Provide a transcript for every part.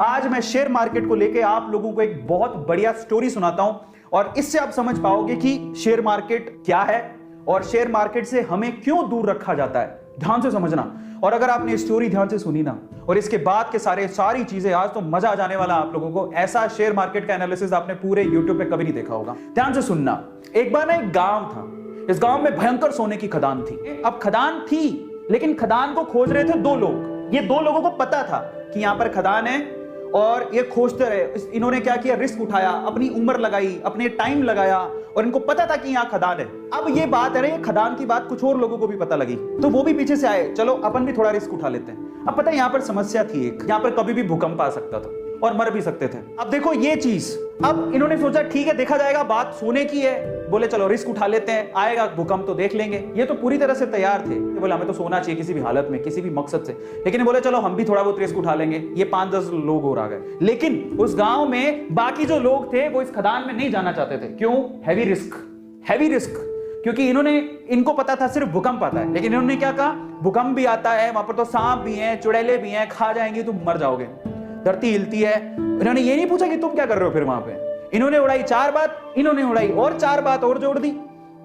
आज मैं share market को लेके आप लोगों को एक बहुत बढ़िया स्टोरी सुनाता हूं और इससे आप समझ पाओगे कि शेयर मार्केट क्या है और शेयर मार्केट से हमें क्यों दूर रखा जाता है। ध्यान से समझना। और अगर आपने स्टोरी ध्यान से सुनी ना और इसके बाद के सारी चीजें, आज तो मजा आ जाने वाला आप लोगों को। ऐसा शेयर मार्केट का एनालिसिस आपने पूरे यूट्यूब पे कभी नहीं देखा होगा। ध्यान से सुनना। एक बार ना एक गांव था। इस गांव में भयंकर सोने की खदान थी। अब खदान थी लेकिन खदान को खोज रहे थे दो लोग। ये दो लोगों को पता था कि यहां पर खदान है और ये खोजते रहे। इन्होंने क्या किया, रिस्क उठाया, अपनी उम्र लगाई, अपने टाइम लगाया और इनको पता था कि यहां खदान है। अब ये बात है, ये खदान की बात कुछ और लोगों को भी पता लगी तो वो भी पीछे से आए, चलो अपन भी थोड़ा रिस्क उठा लेते हैं। अब पता है यहां पर समस्या थी एक, यहां पर कभी भी भूकंप आ सकता था और मर भी सकते थे। अब देखो ये चीज, अब इन्होंने सोचा ठीक है देखा जाएगा, बात सोने की है, बोले चलो रिस्क उठा लेते हैं, आएगा भूकंप तो देख लेंगे। ये तो पूरी तरह से तैयार थे, बोले हमें तो सोना चाहिए किसी भी हालत में, किसी भी मकसद से। लेकिन बोले चलो हम भी थोड़ा बहुत रिस्क उठा लेंगे। ये 5-10 लोग और आ गए। लेकिन उस गांव में बाकी जो लोग थे वो इस खदान में नहीं जाना चाहते थे। क्यों? Heavy risk. क्योंकि इनको पता था सिर्फ भूकंप आता है। लेकिन इन्होंने क्या कहा, भूकंप भी आता है, वहां पर तो सांप भी हैं, चुड़ैले भी हैं, खा जाएंगे, तुम मर जाओगे, धरती हिलती है। इन्होंने ये नहीं पूछा कि तुम क्या कर रहे हो फिर वहां पे। इन्होंने उड़ाई 4 बात, इन्होंने उड़ाई और 4 बात और जोड़ दी।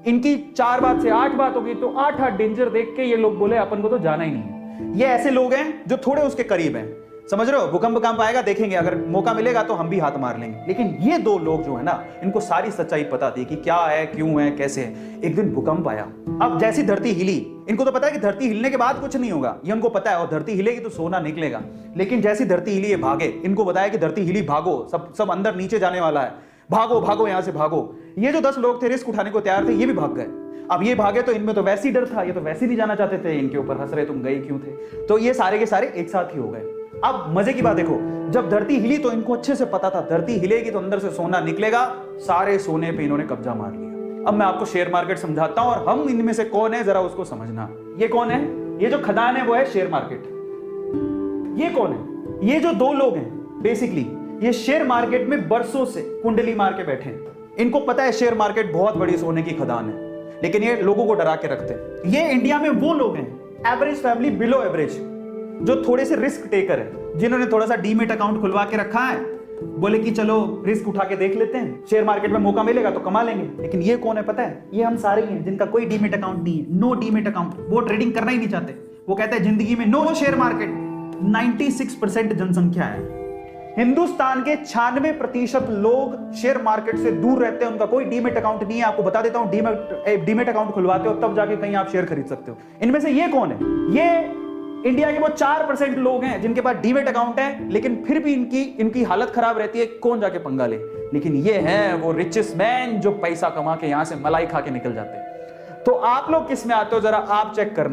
इनकी 4 बात से 8 बात हो गई। तो 8 डेंजर देख के ये लोग बोले अपन को तो जाना ही नहीं है। ये ऐसे लोग हैं जो थोड़े उसके करीब हैं, समझ रहे हो। भूकंप आएगा देखेंगे, अगर मौका मिलेगा तो हम भी हाथ मार लेंगे। लेकिन ये दो लोग जो है ना, इनको सारी सच्चाई पता थी कि क्या है, क्यों है, कैसे है। एक दिन भूकंप आया। अब जैसी धरती हिली, इनको तो पता है कि धरती हिलने के बाद कुछ नहीं होगा, ये उनको पता है, और धरती हिलेगी तो सोना निकलेगा। लेकिन जैसी धरती हिली ये भागे। इनको बताया कि धरती हिली, भागो, सब अंदर नीचे जाने वाला है, भागो यहां से भागो। ये जो 10 लोग थे रिस्क उठाने को तैयार थे, ये भी भाग गए। अब ये भागे तो इनमें तो वैसे ही डर था, ये तो वैसे नहीं जाना चाहते थे, इनके ऊपर हंस रहे तुम गए क्यों थे। तो ये सारे के सारे एक साथ ही हो गए। अब मजे की बात देखो, जब धरती हिली तो इनको अच्छे से पता था धरती हिलेगी तो अंदर से सोना निकलेगा। सारे सोने पे इन्होंने कब्जा मार लिया। अब मैं आपको शेयर मार्केट समझाता हूं और हम इनमें से कौन है जरा उसको समझना। ये कौन है? ये जो खदान है वो है शेयर मार्केट। ये कौन है? ये जो 2 लोग हैं बेसिकली, ये शेयर मार्केट में बरसों से कुंडली मार के बैठे हैं। इनको पता है शेयर मार्केट बहुत बड़ी सोने की खदान है, लेकिन ये लोगों को डरा के रखते हैं। ये इंडिया में वो लोग हैं, एवरेज फैमिली, बिलो एवरेज, जो थोड़े से रिस्क टेकर है, जिन्होंने थोड़ा सा डीमेट अकाउंट खुलवा के रखा है। बोले कि चलो रिस्क उठा के देख लेते हैं, शेयर मार्केट में मौका मिलेगा तो कमा लेंगे। लेकिन ये कौन है पता है? ये हम सारे हैं जिनका कोई डीमेट अकाउंट नहीं है, नो डीमेट अकाउंट। वो ट्रेडिंग करना ही नहीं चाहते। वो कहते हैं जिंदगी में नो शेयर मार्केट। 96% जनसंख्या है हिंदुस्तान के। 96% लोग शेयर मार्केट से दूर रहते हैं, उनका कोई डीमेट अकाउंट नहीं है। आपको बता देता हूं, डीमेट अकाउंट खुलवाते हो तब जाके कहीं आप शेयर खरीद सकते हो। इनमें से ये कौन है? ये इंडिया के वो 4% लोग हैं जिनके पास डीमेट अकाउंट है, लेकिन फिर भी इनकी हालत खराब रहती है, कौन जाके पंगा ले। लेकिन ये हैं वो रिचेस्ट मैन जो पैसा कमा के यहां से मलाई खा के निकल जाते हैं। तो आप लोग किस में आते हो जरा आप चेक करना।